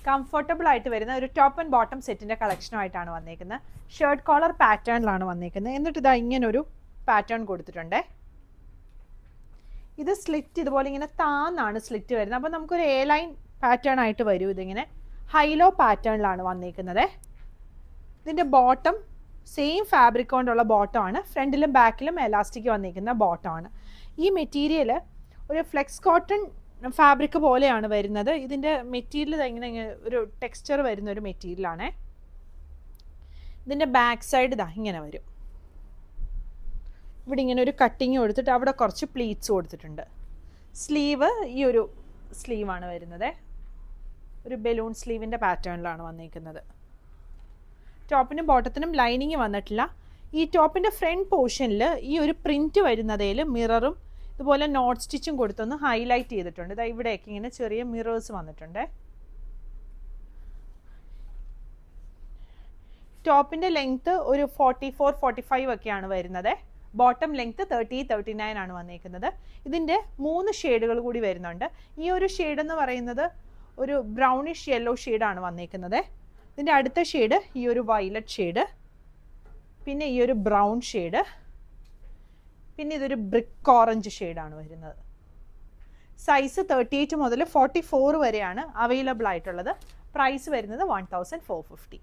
Comfortable ആയിട്ട് വരുന്ന ഒരു ടോപ്പ് ആൻഡ് ബോട്ടം സെറ്റിൻ്റെ കളക്ഷനുമായിട്ടാണ് വന്നേക്കുന്നത്. ഷർട്ട് കോളർ പാറ്റേണിലാണ് വന്നേക്കുന്നത്. എന്നിട്ട് ഇതാ ഇങ്ങനൊരു പാറ്റേൺ കൊടുത്തിട്ടുണ്ട്. ഇത് സ്ലിറ്റ് ഇതുപോലെ ഇങ്ങനെ താന്നാണ് സ്ലിറ്റ് വരുന്നത്. അപ്പോൾ നമുക്കൊരു എ ലൈൻ പാറ്റേൺ ആയിട്ട് വരും. ഇതിങ്ങനെ ഹൈലോ പാറ്റേണിലാണ് വന്നേക്കുന്നത്. ഇതിൻ്റെ ബോട്ടം സെയിം ഫാബ്രിക് കൊണ്ടുള്ള ബോട്ടമാണ്. ഫ്രണ്ടിലും ബാക്കിലും എലാസ്റ്റിക് വന്നിരിക്കുന്ന ബോട്ടമാണ്. ഈ മെറ്റീരിയൽ ഒരു ഫ്ലെക്സ് കോട്ടൺ ഫാബ്രിക് പോലെയാണ് വരുന്നത്. ഇതിൻ്റെ മെറ്റീരിയൽ ഇങ്ങനെ ഒരു ടെക്സ്ചർ വരുന്ന ഒരു മെറ്റീരിയലാണ്. ഇതിൻ്റെ ബാക്ക് സൈഡ് ഇതാ ഇങ്ങനെ വരും. ഇവിടെ ഇങ്ങനെ ഒരു കട്ടിങ് കൊടുത്തിട്ട് അവിടെ കുറച്ച് പ്ലീറ്റ്സ് കൊടുത്തിട്ടുണ്ട്. സ്ലീവ് ഈ ഒരു സ്ലീവാണ് വരുന്നത്. ഒരു ബലൂൺ സ്ലീവിൻ്റെ പാറ്റേണിലാണ് വന്നിരിക്കുന്നത്. ടോപ്പിനും ബോട്ടത്തിനും ലൈനിങ് വന്നിട്ടില്ല. ഈ ടോപ്പിൻ്റെ ഫ്രണ്ട് പോർഷനിൽ ഈ ഒരു പ്രിൻറ്റ് വരുന്നതിൽ മിററും ഇതുപോലെ നോട്ട് സ്റ്റിച്ചും കൊടുത്തൊന്ന് ഹൈലൈറ്റ് ചെയ്തിട്ടുണ്ട്. ഇതാ ഇവിടെയൊക്കെ ഇങ്ങനെ ചെറിയ മിറേഴ്സ് വന്നിട്ടുണ്ട്. ടോപ്പിൻ്റെ ലെങ്ത്ത് ഒരു 44-45 ഒക്കെയാണ് വരുന്നത്. ബോട്ടം ലെങ്ത്ത് 30-39 ആണ് വന്നിരിക്കുന്നത്. ഇതിൻ്റെ 3 ഷെയ്ഡുകൾ കൂടി വരുന്നുണ്ട്. ഈ ഒരു ഷെയ്ഡ് എന്ന് പറയുന്നത് ഒരു ബ്രൗണിഷ് യെല്ലോ ഷെയ്ഡാണ് വന്നിരിക്കുന്നത്. ഇതിൻ്റെ അടുത്ത ഷെയ്ഡ് ഈ ഒരു വയലറ്റ് ഷെയ്ഡ്, പിന്നെ ഈ ഒരു ബ്രൗൺ ഷെയ്ഡ്, പിന്നെ ഇതൊരു ബ്രിക്ക് ഓറഞ്ച് ഷെയ്ഡാണ് വരുന്നത്. സൈസ് 38 മുതൽ 44 വരെയാണ് അവൈലബിൾ ആയിട്ടുള്ളത്. പ്രൈസ് വരുന്നത് 1450.